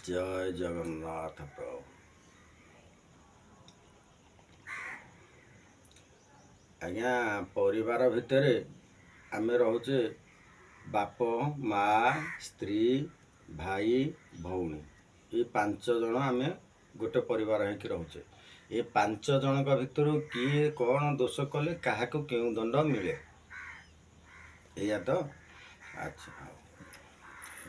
जय जगन्नाथ प्रभु। आज्ञा परिवार भितर आमे रोचे बाप माँ स्त्री भाई भौणी ये 5 जन आमे गोटे परिवार होकर रोचे। ये 5 जन भितर किए कौन दोष कले क्या क्यों दंड मिले या तो अच्छा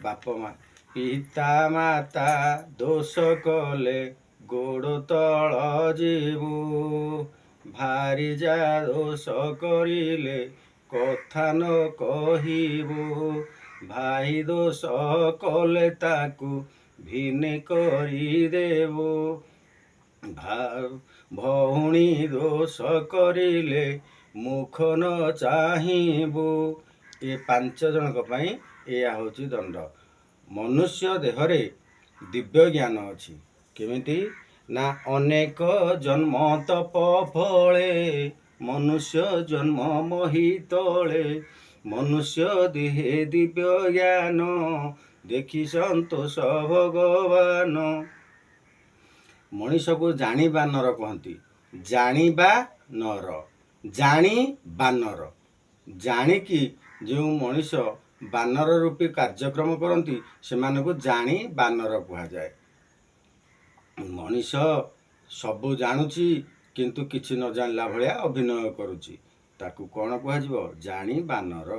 बाप माँ पिता माता दोष कले गोड़ तल जीवु भारी जा दोष करिले कथा न कहिबु भाई दोष कले ताकू भिने करी देबु भौणी दोष करिले मुख न चाहिबु। ये 5 जनक पई या होची दंड। मनुष्य देहरे दिव्य ज्ञान अछि केमिति ना अनेक जन्म तप फले मनुष्य जन्म मोहितले मनुष्य देहे दिव्य ज्ञान देखि संतोष भगवान। मनीष को जानी बानर कहती जानिबा नर जानी बानर जानिकी जो मनीष बानर रूपी कार्यक्रम करती से जानी बानर कह जाए। मनीष सबू जानुची किंतु किछि न जानला भलिया अभिनय करुची ताकू कौन कह जानी बानर।